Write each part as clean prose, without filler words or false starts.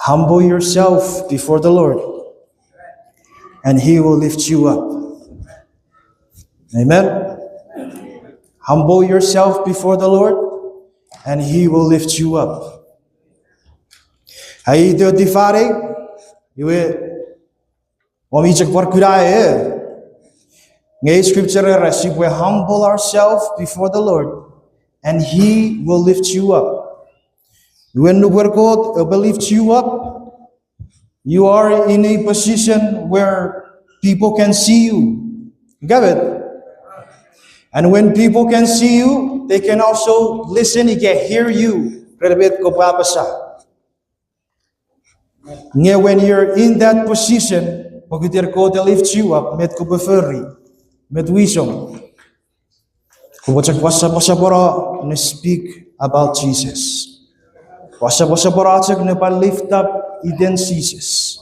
Humble yourself before the Lord, and He will lift you up. Amen. Humble yourself before the Lord, and He will lift you up. Hai Dio di fare, iwe wami cek perkirae. Ngay scripture si we humble ourselves before the Lord, and He will lift you up. When God will lift you up, you are in a position where people can see you. Got it? And when people can see you, they can also listen, they can hear you. When you're in that position, pagkita God will lift you up, met ko beferi, met wisdom. Kubacak basa bara ne speak about Jesus. Basa bara cak ne pa lift up iden Jesus.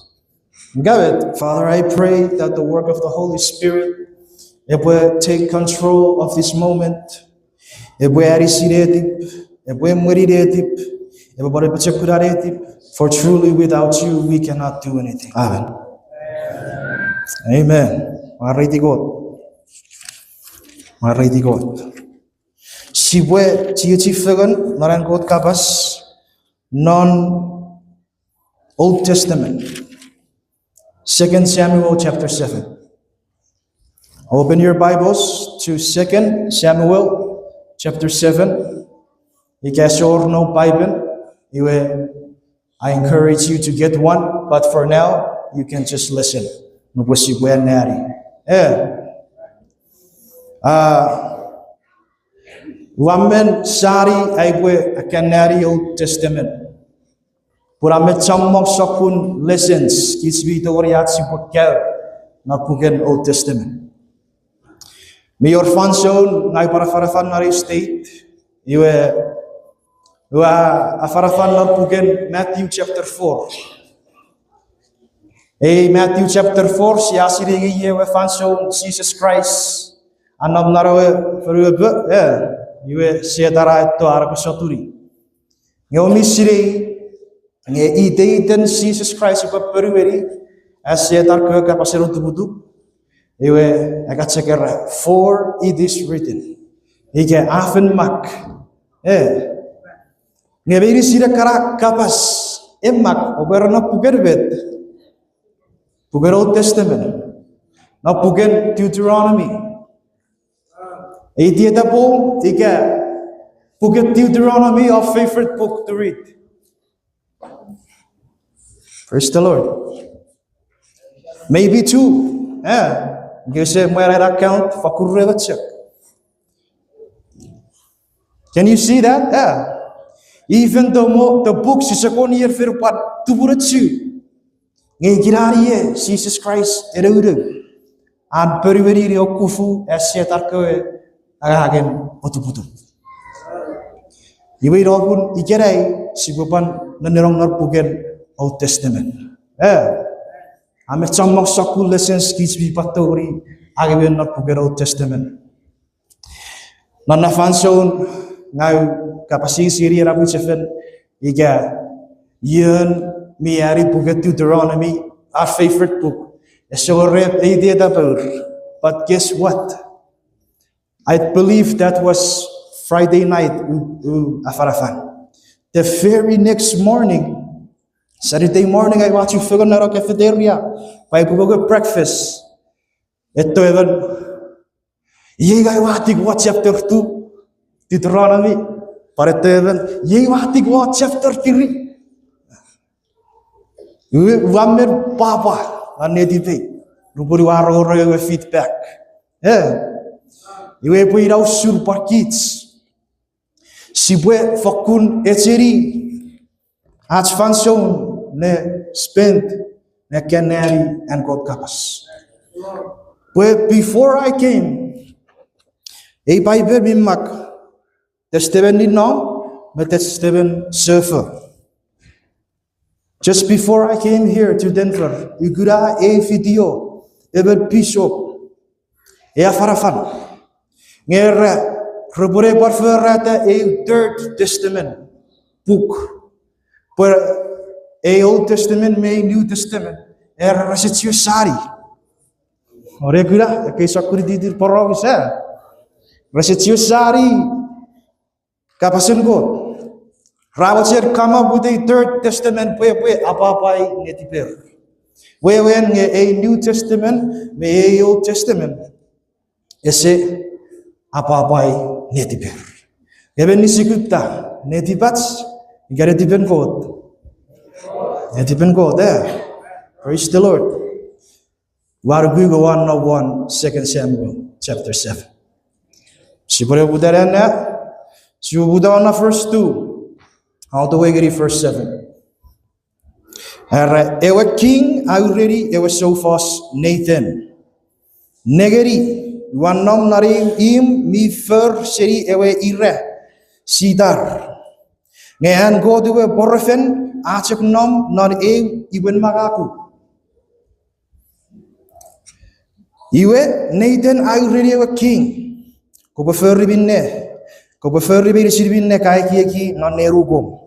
Got it? Father, I pray that the work of the Holy Spirit it will take control of this moment. It will for truly without you we cannot do anything. Amen. Amen. Alrighty God. Alrighty God. Si we fagan naran God kapas non Old Testament. 2 Samuel chapter 7. Open your Bibles to 2 Samuel chapter 7. Ikasor no Bible. I encourage you to get one, but for now, you can just listen. Wamen sari aigwe akanari Old Testament. Puramet sammok sakun lessons kisbi toriat si pagkel na pugen Old Testament. Mayor fanson ngai para farafan nari state iwe afarafan na pugen Matthew chapter 4. Matthew chapter 4 si asiri iwe fanson Jesus Christ anam narawe ferube iwe sedara to arab saturi. Ngomi siri nge iden Jesus Christ iwe peruberi as sedar ke kapasero tubutu. Iwe akatsekera for it is written. Ike afen mak. Ngebiri sira kara kapas emak oberna pugerbet. Puger Old Testament. Na pugen Deuteronomy. Idieta po ike puget Deuteronomy, our favorite book to read. Praise the Lord. Maybe two. Can you see that? Even though the books is a year for what to put it Jesus Christ erudu and periveri kufu as setarke again putu. You wait all igerai sibupan nanerong narpugen Old Testament. I'm a chamok sakul lessons kids be patori. I will not forget Old Testament. Nana fanson now capacity Syria Rabu Chefen Iga Yun Miari Puget Deuteronomy, our favorite book. So read but guess what? I believe that was Friday night Afarafan. The very next morning, Saturday morning, I watch you figure out a cafeteria. By go breakfast. Ito even. Yega watig what chapter 2 Deuteronomy. Para ito even. Yega watig what chapter 3. Wamer papa anedipe. Rupuri waro royo feedback. Iwe po iraw super kids. Sibwe fakun eteri. Ats fanson. Ne spent ne canary and God kapas. But before I came, a Bible bimak, the Steven did not, but the Steven surfer. Just before I came here to Denver, you could have a video, ever bishop, a farafan, near Robore Barferata, a Third Testament book, where Old Testament may New Testament. Rasitio sari. Oregula, kay sakuri didir porong isa. Rasitio sari. Kapasin ko. Rawatser come up with a Third Testament apa-apa netiper. When a New Testament, may a Old Testament. Ese apa-apa netiper. Even nisikuta netibats, igare tipen KOT. Netipen KOT there. Praise the Lord. Warugu 101, 2 Samuel chapter 7. Sipore budarana, Subudana verse 2, all the way to verse 7. Ewe king already ewe sofas Nathan. Negeri, wanom nari im mi fer seri ewe ire sidar. Ngayon go to a borfen achak nom non iwen magaku. Iwe Nathan already ewe king. Ko prefer ribinne. Ko prefer ribin siribinne kai ki non nerugom.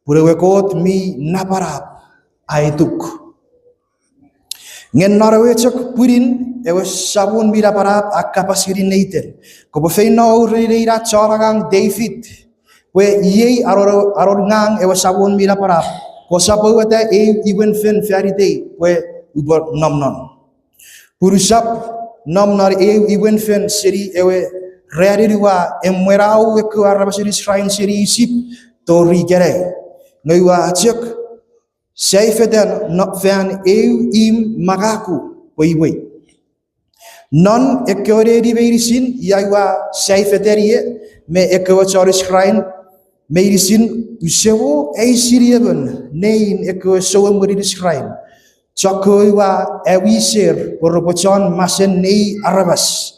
Pure KOT mi naparap aituk. Ngen narawe chak purin ewe sabun mira parap akapasirin Nathan. Ko prefer no already ra charagang David. We ye aror ngang ewe sabun mira parap. Ko sapo wata imwenfelin fairy day we ubor nom. Purusap nom nar imwenfelin seri ewe reariwa emwerau we ku arabasiri shrine seri sip tori gere. Noiwa chak saifeden not fan im magaku we. Non ekore di verisin yaiwa saifederie me ekwa chori shrine medicine usewo sirieben nein ekwa so muri shrine. Chakoiwa ewisir poropochon masen nei arabas.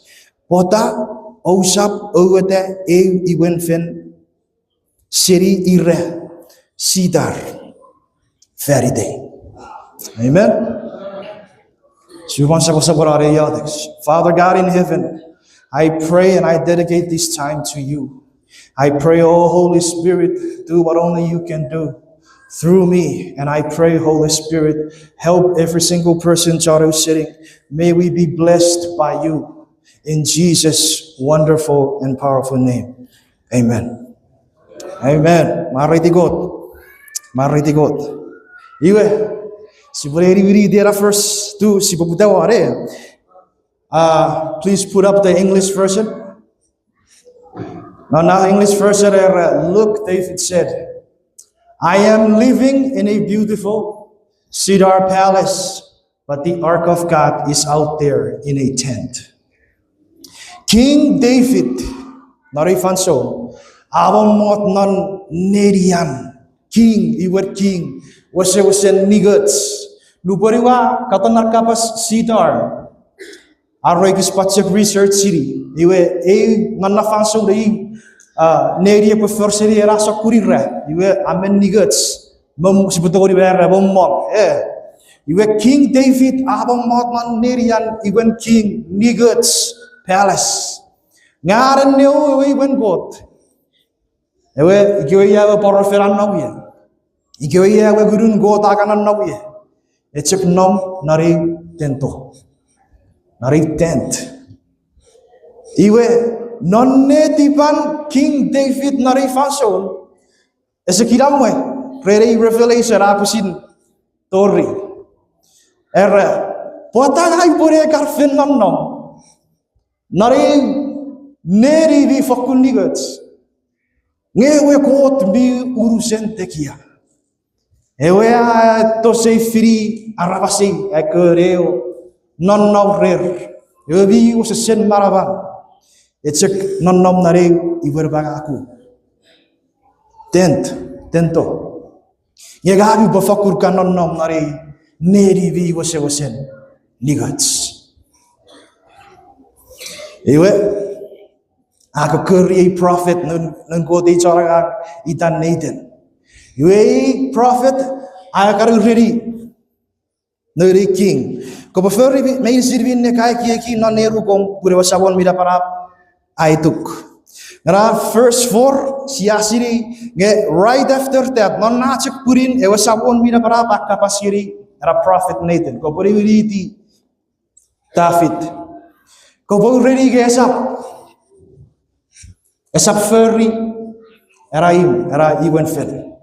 Pota Osap owete imwenfelin seri ire sidar fairy day. Amen. Father God in heaven, I pray and I dedicate this time to you. I pray, oh Holy Spirit, do what only you can do through me. And I pray, Holy Spirit, help every single person sitting. May we be blessed by you. In Jesus' wonderful and powerful name. Amen. Amen. Mariti God. Iwe. Si boleh read there verse 2. Si pabutaware. Please put up the English version. Now English version. Look, David said, I am living in a beautiful cedar palace, but the ark of God is out there in a tent. King David, narifanso, abamot non nerian, king, iwat king, was nigats, lubariwa, katanar kapas cedar, arregis patchak research city, iwe, nanafanso de, neria prefer city rasa kurira, iwe, amen nigats, sebetulnya berada bomot, iwe King David, abamot non nerian, iwen king, nigats, palace. Ngaran neo even KOT. Ewe ikiwe poroferan nawiye. Ikiwe gurun KOT akanan nawiye. Echep nom nari tento. Nari tent. Iwe nonne tipan King David nari fason. Esekiramwe rere revelation apusin tori. Potang ay pore karfen nom. Nari neri vi fakunigats. Ngewe KOT bi urusen tekia. Ewe to say free arabasi ekereo non rer. Ewe bi usesen maraban. Ecek non nom nari iberbagaku. Tento. Yegabi bafakurkan non nom nari neri vi usesen nigats. Iwe, aku keri prophet nun KOT cara itan Nathan. Iwe prophet, aku ready. Nuri king. Kau prefer may sirvin ne kai ki non neru kom pure wasabon mira para aituk. verse 4, siasiri, right after that, non nachik purin, ewa sabon mira para baka pasiri, era prophet Nathan, ko puri wiriti David. Ko puri ready ke esap furry, era imwenfelin.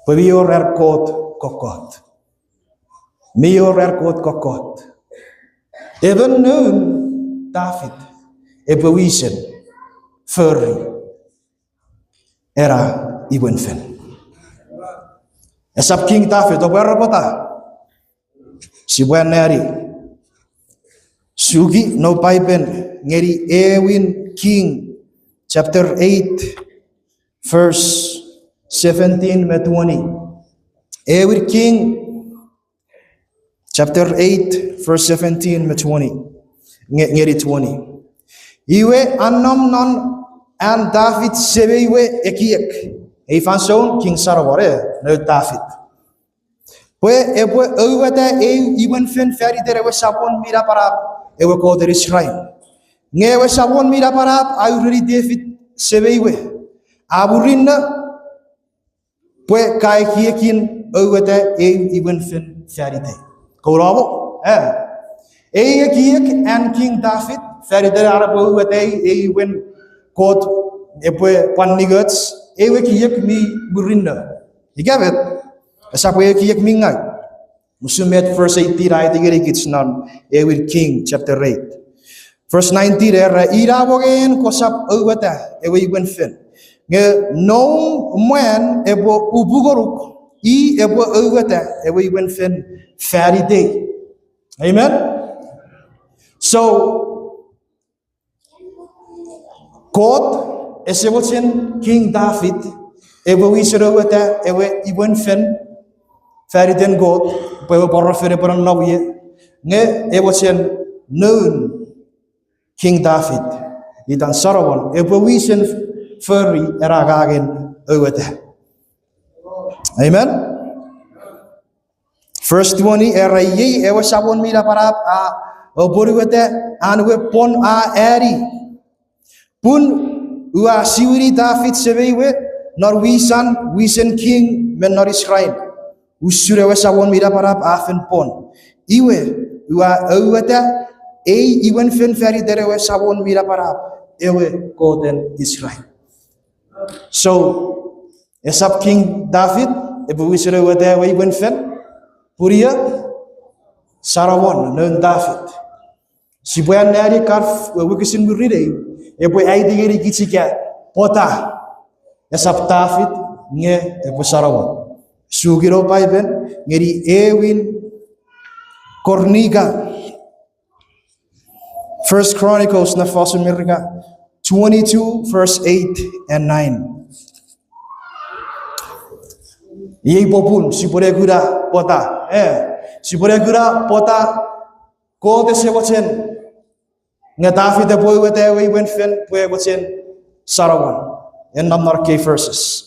Pavior KOT kokot. Mior kokot. Even noon, David, ebewisen, furry, era imwenfelin. Esap King David, obera pota. Si buen neri. Sugi no paipen, ngeri Ewin King, chapter 8, verse 17 to 20. Ewin King, chapter 8, verse 17 to 20. Ngeri 20. Iwe anom non and David sebewe ekiek. Efanson King Saraware, no David. Pue ebwe oweta imwenfelin feri derewe sabon mira para ewe KOT Israel. Ngewe sabon mira para ayuri David sebewe. Aburinna pue kai kiekin oweta imwenfelin feri de. Korabo kiek and King David feri dere arabo oweta wen KOT ebwe panigots ewe kiek mi burinna. You get it? Sapoy kiyak mingay. Musumet verse 80 right igeri gits non Ewin King chapter 8. Verse 90 there irabogen kosap owata ewe imwenfelin. Nge no mwen ebo ubugoruk ebo owata ewe imwenfelin fari day. Amen. So KOT esewotsen King David ebo wisrowata ewe imwenfelin feri den God, pwe borra fere boran nawye, nge ewotsen noon King David, idan Sarawon, wisen furry eragagen owete. Amen. Verse 20, ye ewa sabon mira parap oboruwete anwe pon eri. Pun ua siwiri David sebewe nor wisen king men nor Israel. Usure sabon mira parap afen pon. Iwe ua oweta imwenfelin feri derewe sabon mira parap ewe KOT Israel. So esap King David ebu wisure wete ewe imwenfelin puria Sarawon non David. Si buyan nari karf wikisin muride ebu aidigeri gitsika pota esap David nge ebu Sarawon. Sugiro paiben ngeri Ewin Korniga. First Chronicles na faso mirga 22 verse 8 and 9. Yei popun sipore gura pota sipore gura pota KOT sewotsen nga David de boy wete we imwenfelin boy wotsen Sarawon and number K verses.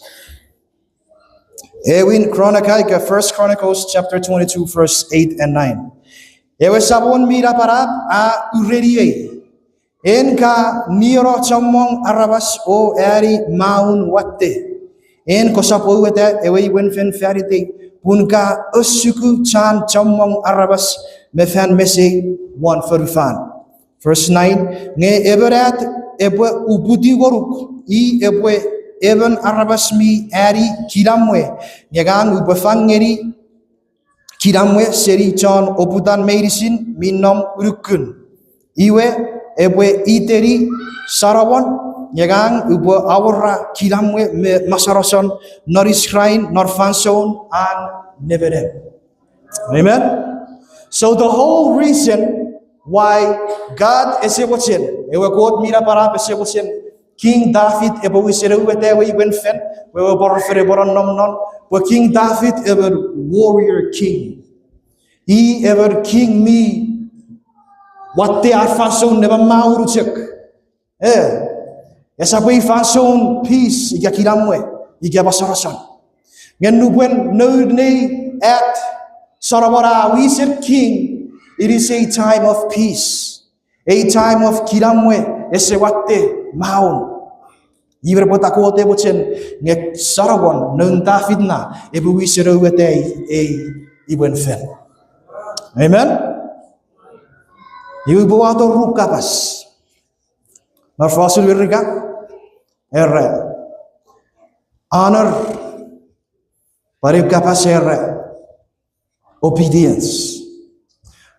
Ewin Chronica, First Chronicles chapter 22 verse 8 and 9. Ewe sabon mira parap a urediye. Enka niro chamong arabas o eri maun watte. En kosapo wete ewe imwenfelin ferite punka usuku chan chamong arabas mefan mese one ferufan. Verse 9. Nge eberat ebwe ubudi goruk ebwe even arabasmi eri kiramwe nyagan ubafangeri kiramwe seri John oputan medicine minom urukun iwe ebwe iteri Sarawon nyagan ubo awra kiramwe masaroson nor Israel nor fanson and neverem. Amen. So the whole reason why God esewotsen ewe KOT mira para esewotsen King David ebo wisere wete we imwenfelin we borra fere boran non we King David ever warrior king. He ever king me what they are fason never mauru check. Esa we fason peace igakiramwe igabasarasan. Ngenu buen no ne at Sarawara we said king, it is a time of peace. A time of kiramwe esewate maun. Iwer pota KOT bochen nge saragon nung David na ebuwi sirawete imwenfelin. Amen. Ibu buato rukapas. Narfasul wirika honor parikapas obedience.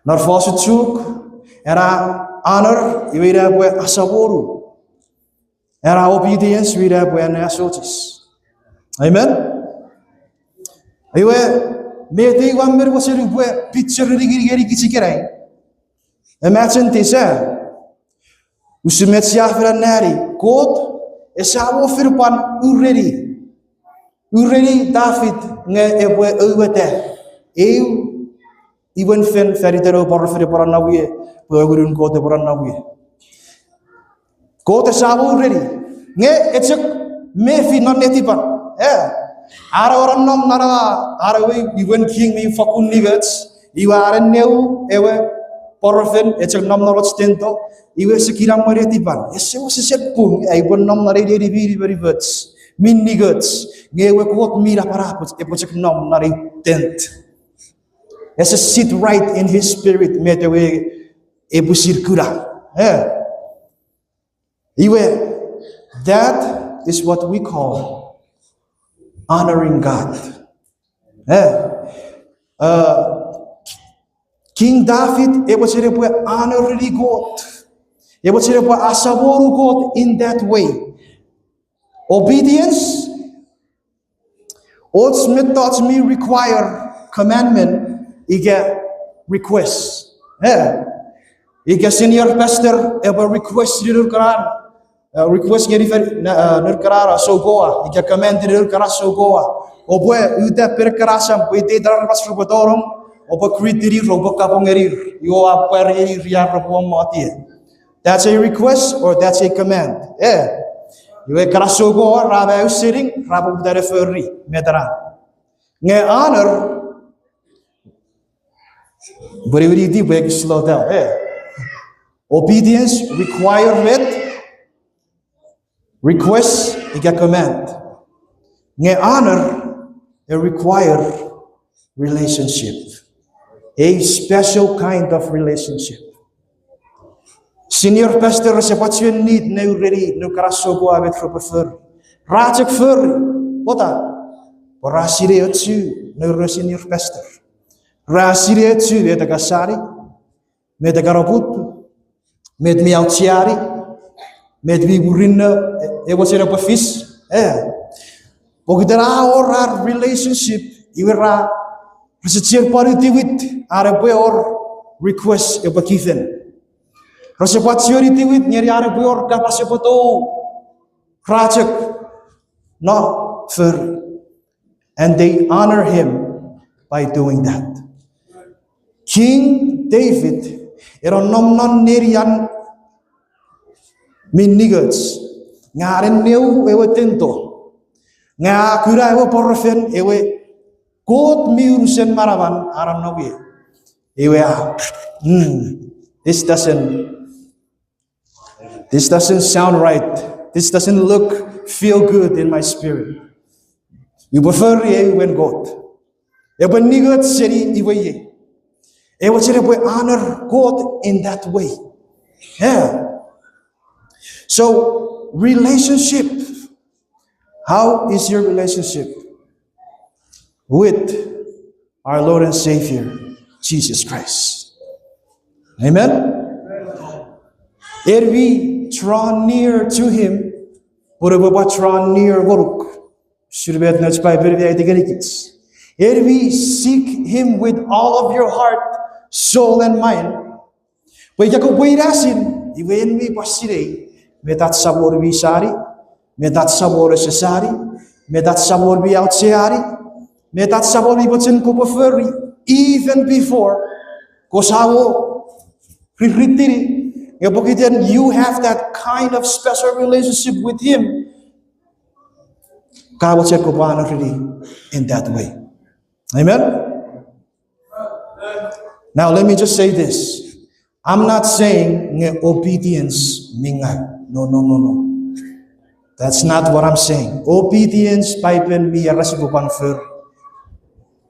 Narfasul chuk honor iwira bue asaboru. Obedience wira bue nasotis. Amen. Iwe mete wammer waselu bue picture rigiri kichikerai. Imagine this, usumet siafra nari KOT esabo firpan uredi David nge ebwe uwete imwenfelin feritero borfere poranawie pogurun KOT poranawie KOT esabo uredi nge echek mefi nonetipan ara orang nom nara ara we imwen king me fakun nigats iwa ara neu ewe porfen echek nom narot stento iwe sekiram maretipan esewo sesepung ibon nom nare di biri words min nigats ngewe KOT mira paraput epocek nom nare tent ese sit right in his spirit metewe ebusir kura iwe that is what we call honoring God. King David, was honoring God. It was asaboru God in that way. Obedience, ultimate thoughts me require commandment, iga request. Iga senior pastor ever request di Quran. Request ngeri nurkarara sogoa, iga command di nurkara sogoa. Oboe uda perkarasam, uite daras rubatorong. Oba kritiri roba kapongeri yo apari ria mati. That's a request or that's a command. You karasogo rabe sitting rabu dare ferri metara. Nge honor beri di beg slow down. Obedience requirement, request iga command. Nge honor a require relationship. A special kind of relationship. Senior pastor what you need now ready no karasogo abet prefer. Rajak fur pota. Rasire tu no senior pastor. Rasire tu eta kasari met garabut met mi autiari met mi burinna e was op vis. Pogdera or relationship iwera Resecir paritiwit arabe or request e bakithen. Resepatioritiwit nyari arabe or kapasepoto rajak no fur. And they honor him by doing that. King David eron nomnon nerian min nigats ngaren neu ewe tento nga kura ewe porfen ewe KOT miurusen maravan aran nawi. Ewe this doesn't sound right. This doesn't feel good in my spirit. You prefer when God. Ewe nigat seri ewe ye. Ewe seri honor God in that way. So relationship. How is your relationship with our Lord and Savior, Jesus Christ? Amen? If we draw near to Him, draw near if we seek Him with all of your heart, soul, and mind, metat sabor bisari, metat sabor sesari, metat sabor bi outsiari, metat sabor bi botsen ko prefer even before kosawo ritiri. You have that kind of special relationship with Him. God will check in that way. Amen. Now let me just say this: I'm not saying obedience mingai. No. That's not what I'm saying. Obedience paipen mi arasibupan for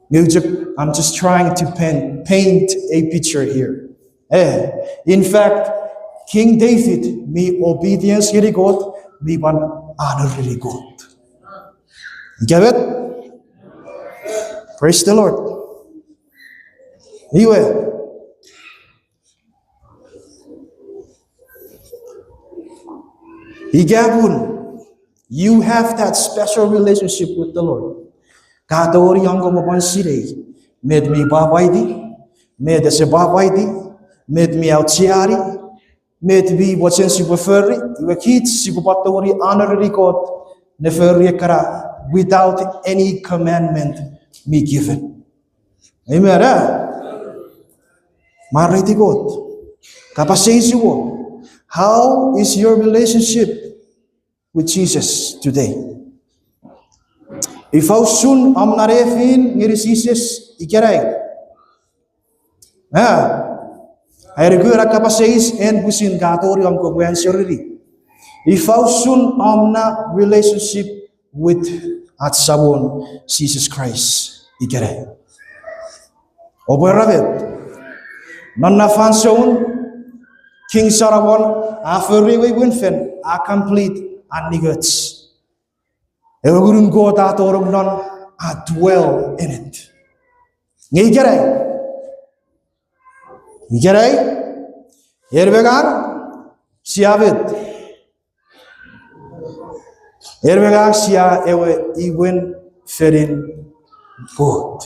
music. I'm just trying to paint a picture here. In fact, King David mi obedience really God, mi ban honor really God. Get it? Praise the Lord. Anyway, Igabun, you have that special relationship with the Lord. Katori yango mo pansire, med mi babaidi, med se babaidi, med mi autiari, med mi watchen si beferi, we kit si patori honorary God, neferi kara without any commandment me given. Amen. Mariti God. Kapasisi wo. How is your relationship with Jesus today? If usun narefin ngirisis ikerai. Ay regura kapaseis en busin gatori am ko buyan sirri. If usun na relationship with at sabon Jesus Christ ikerai. Oboravet. Nonna fanson King Sarabon, after we winfen, are complete and niggas. Ever wouldn't go that or none, I dwell in it. Nigerai, here we go, Siavit. Here we go, Sia, ewe, even ferin good.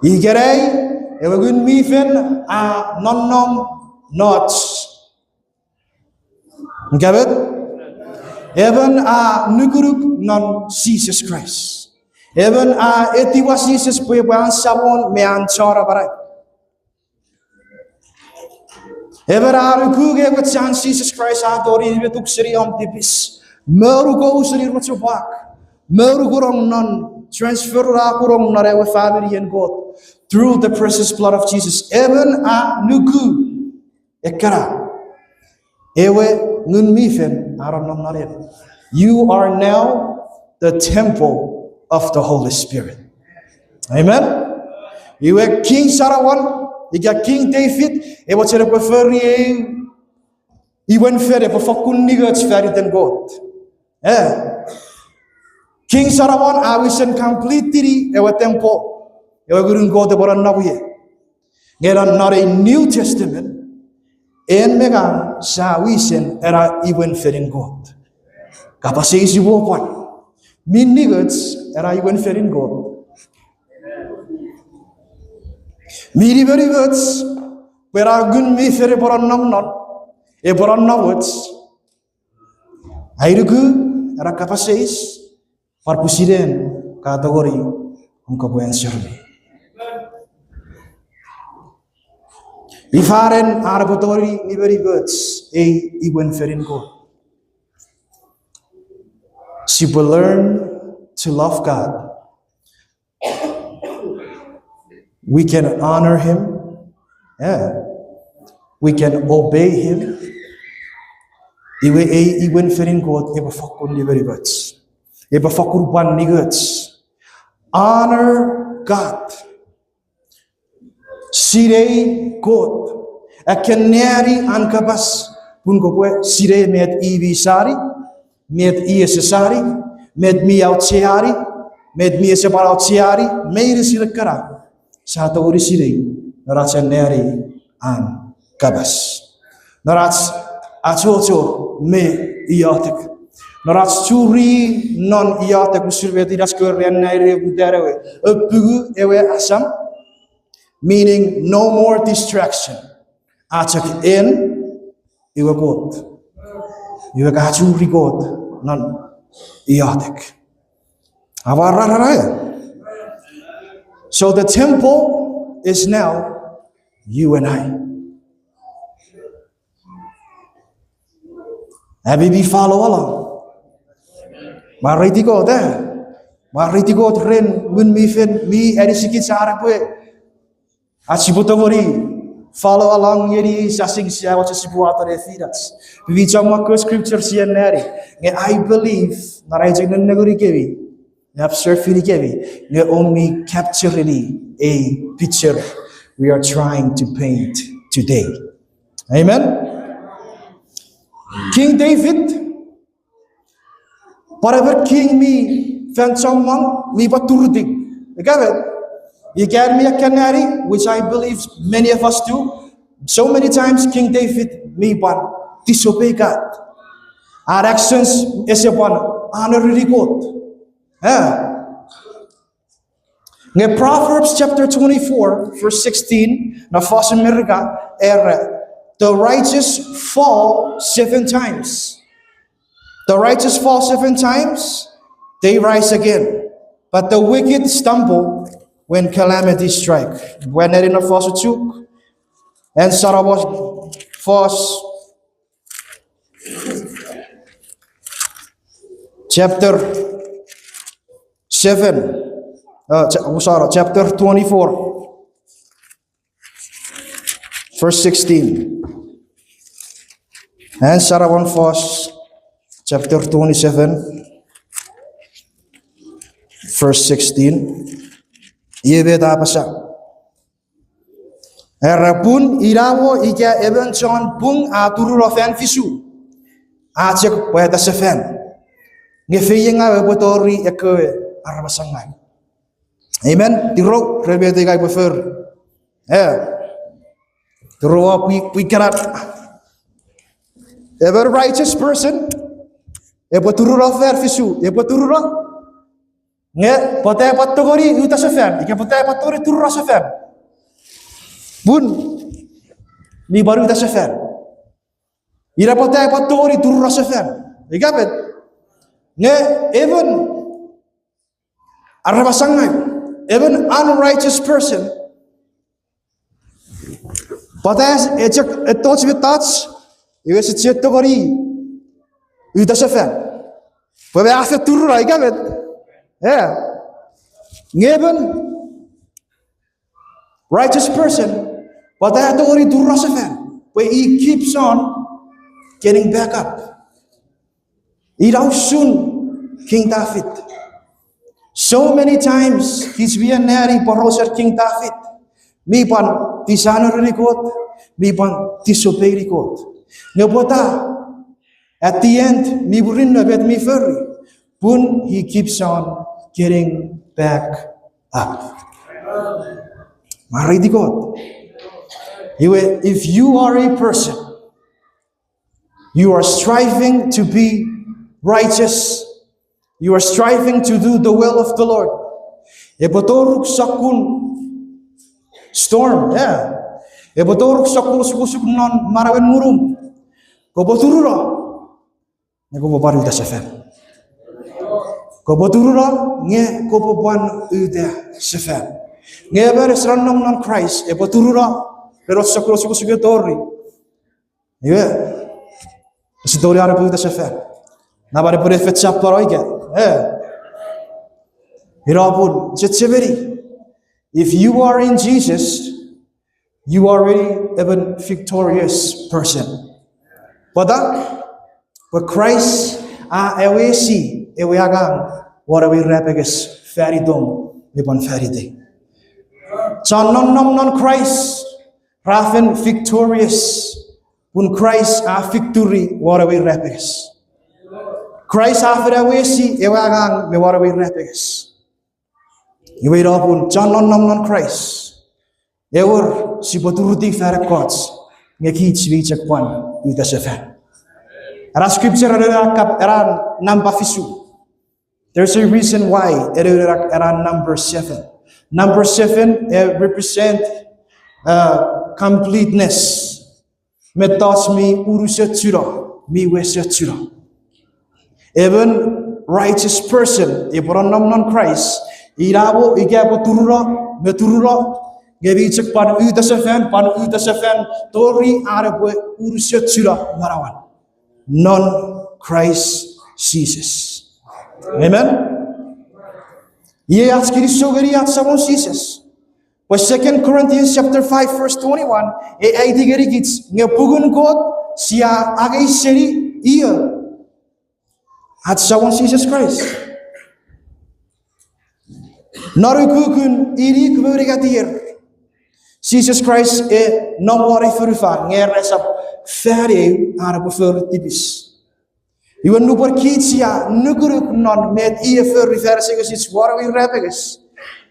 Nigerai, ever wouldn't me fen, non not Gabet even nukuruk non Jesus Christ even etiwa Jesus pueban sabon me anchora barai even rukuge with San Jesus Christ adori betuk reom tipis merugo usri rutubak merugurong non transfer kurong narewe family and God through the precious blood of Jesus even nuku Ekara. Ewe nun mifen aranam naret. You are now the temple of the Holy Spirit. Amen. You are King Sarawan, you got King David, e wat ze prefer you went further for kunnigots further than God. King Sarawan, I wish and completely a temple. You are going to go to Boranawe. Get on not a New Testament. En megan sa wisen era imwenfelin God. Kapasay si wopan. Min nigets era imwenfelin God. Mi rivers pera gun mi fere boran nam non e boran nawets. Airugu era kapasay parpusiden kategori ungka buen serbi. Ifaren arabotori ni very words imwenfelin God. She will learn to love God. We can honor Him. We can obey Him. Iwe imwenfelin God eba fakun ni very words. Eba fakurban ni words. Honor God. Sirei God. Akeneri ankabas pun ko sirei met ivisari, met iesesari, met mi autiari, met mi separatiari, meire sirakara. Sata ori sirei narats neri ankabas. Narats achocho me iotek. Narats churi non iotek usurveti das korren naire budarewe. Upugu ewe asam. Meaning no more distraction. Achak in iwa God. Iwa kachuri God non iotic. So the temple is now you and I. Habibi follow along. Mariti God Mariti God ren mun mi fen mi erisikit sa arapwe. At si Butawari, follow along yeri sasing sia what si buat re fidas. We chama ko scripture sia nari. I believe na raijing na naguri kevi. Na surfiri kevi. Ne only capture really a picture we are trying to paint today. Amen. King David, whatever king me fan someone me baturdig. You get me a canary, which I believe many of us do. So many times King David me ban disobey God. Our actions is a one honorary God. In Proverbs chapter 24, verse 16, na fast America, the righteous fall 7 times. The righteous fall 7 times, they rise again. But the wicked stumble when calamity strike. When they're in a fast chuk, and Sarah was fast. Chapter 7, chapter 24, verse 16. And Sarah one fast, chapter 27, verse 16. Yebe da pasa. Erapun irawo ika even John pung aturu rofen fisu. Acek poeta sefen. Ngefeyinga botori ekoe arabasangai. Amen. Tiro rebe de gai befer. Tiro we cannot. Ever righteous person. Eboturu rofen fisu. Eboturu ro. Nge pote patori uta sefen. Ika pote patori turu sefen. Bun ni baru uta sefen. Ira pote patori turu sefen. Ika bet. Nge even arabasangai, even unrighteous person, but as it touch with touch, you is it to gori, you does a fan. But after two, I got it. Yeah, even righteous person, but I had to gori to Rosafan, where he keeps on getting back up. Usun King David. So many times he's been nari paroser King David. Mi pan dishonor God, mi pan disobey God. Nebota at the end mi burin na bet mi ferry. Pun he keeps on getting back up. Mari di God. If you are a person, you are striving to be righteous. You are striving to do the will of the Lord. Ebotoruk sakun storm, Ebotoruk sakun susuk non marawen murum. Koboturura. Neko baru udah sefen. Koboturura nge koboban udah sefen. Nge beres ranong non Christ. Eboturura pero sakun susuk tori. Sitori ara udah sefen. Nabare pure fetcha paroiga. Hirapun checheveri. If you are in Jesus, you are already a victorious person. But Christ ewesi eweagang warawi repeges feridom ipon feride. So non Christ rafen victorious. Pun Christ victory warawi repeges. Christ after wesi ewagang me warawi repeges. Iwe rapun non Christ. Ewer si boturuti fere kots ngeki chwichek pan uta sefen. Ara scripture era number fisu. There's a reason why era number 7. Number 7 represent completeness. Metas mi urusetura mi wesetura. Even righteous person, ibron non Christ, irabo igabo turura, meturura, gebichek pan uta sefen, tori arabo urusetura marawan. Non Christ Jesus. Amen. Ye askiri sogeri at samon Jesus. But 2 Corinthians chapter 5 verse 21, ay digari gits nga pugun God siya agay seri iya at sawan Jesus Christ. Narukukun iri kuburigatir. Jesus Christ non wari furufan ngeresap feri ara bufur tibis. Iwan nupar kitsia nukuruk non met iya furi versegus its wari repegus.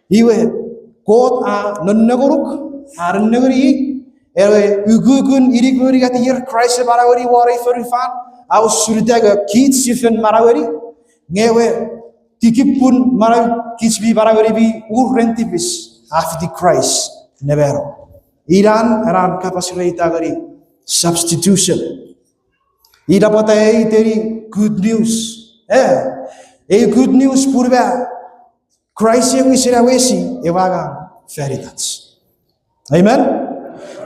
Iwe God non naguruk ar naguri ewe ugukun iri kuburigatir Christ marawari wari furufan au suritaga kitsifen marawari ngewe tikipun maraw kitsbi marawari bi urrentibis after Christ nevero. Iran kapasirita gari substitution. Ida patay teri good news. Good news purba Christ yung isirawesi ewaga feritats. Amen.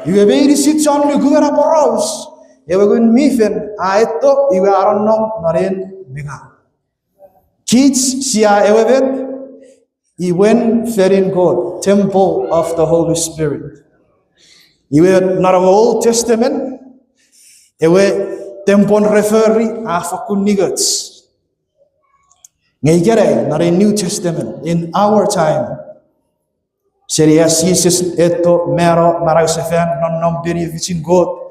You have been sit on the gura poros. Ewagun mifen aeto iwa aronom narin biga. Kids siya ewebet iwen ferin God, temple of the Holy Spirit. Iwe nara Old Testament ewe tempon referi afakun nigats. Ngay kere nara New Testament in our time. Serias Jesus eto mero marausefen non non benefits God.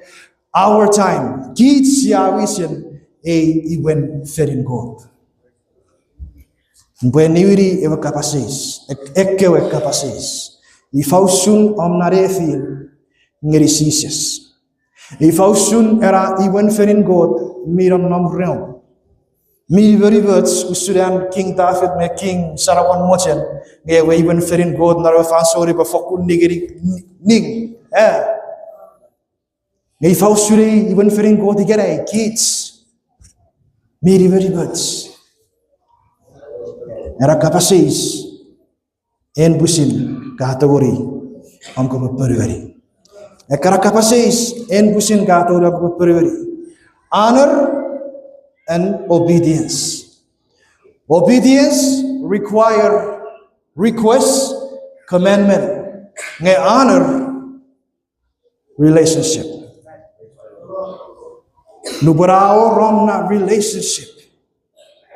Our time kids siya wisin iwen ferin God. Bueniri ewa kapasis, ekewe kapasis. Ifausun omnarefil ngerisis. Ifausun era iwen ferin God miram nom reom. Mi very words usudan King David me King Sarawan mochen ngewe iwen ferin God naro fansori ba fokun nigeri ning. Nge ifausuri iwen ferin God igere kids. Mi very words. Era kapasis en busin kategori amko peribadi. Ekara kapasis en busin kategori amko peribadi. Honor and obedience. Obedience request commandment. Nge honor relationship. Nubarao romna relationship.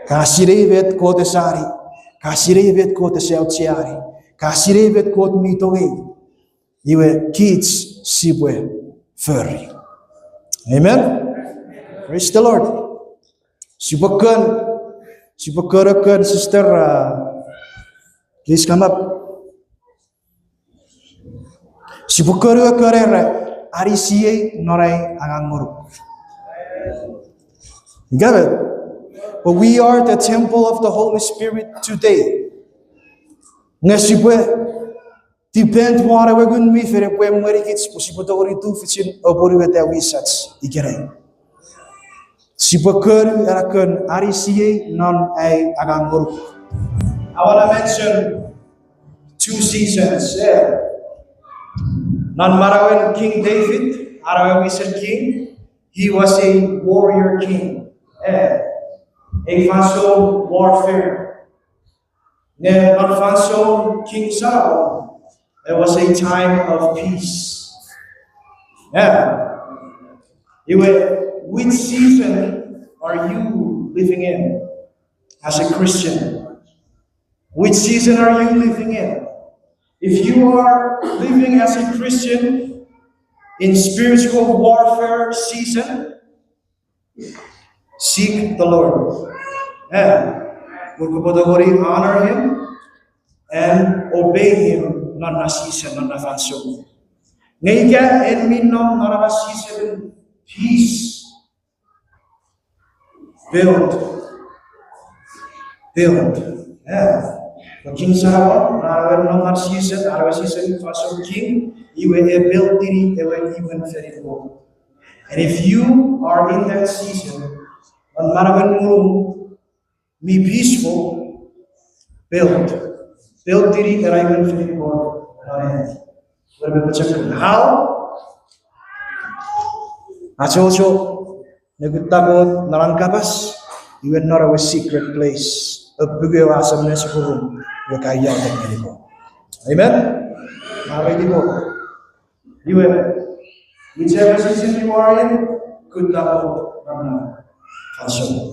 Kasiribet kote sari. Kasiribet kote seotiari. Kasiribet kote mitoge. Iwe kids sibwe furry. Amen. Praise the Lord. Sibukan sister. Please come up. Sibukan arisiye norai angangmuru. You got it? But we are the temple of the Holy Spirit today. Ngasipwe depend wara wegun mi fere pwe mweri kits pusipoto ori tu fitin obori wete wisats ikere. Sipokuru erakun arisiye non ay aganguru. I want to mention 2 seasons. Non marawen King David, arawen wisan king. He was a warrior king. A fansol warfare. Not fansol King Solomon. It was a time of peace. Which season are you living in as a Christian? Which season are you living in? If you are living as a Christian in spiritual warfare season, seek the Lord. Honor Him and obey Him. Not na season, not na fanso. Ngayon en minom na season peace. Build. King Solomon, na season, araw season fanso king. Iwe build diri ewe even very low. And if you are in that season, on marawan murum, be peaceful, build diri even very low. How? Acho nagutabo narangkapas, you are not a secret place. Amen. Makinig mo. You whichever season you are in, good tao ng kalsyon.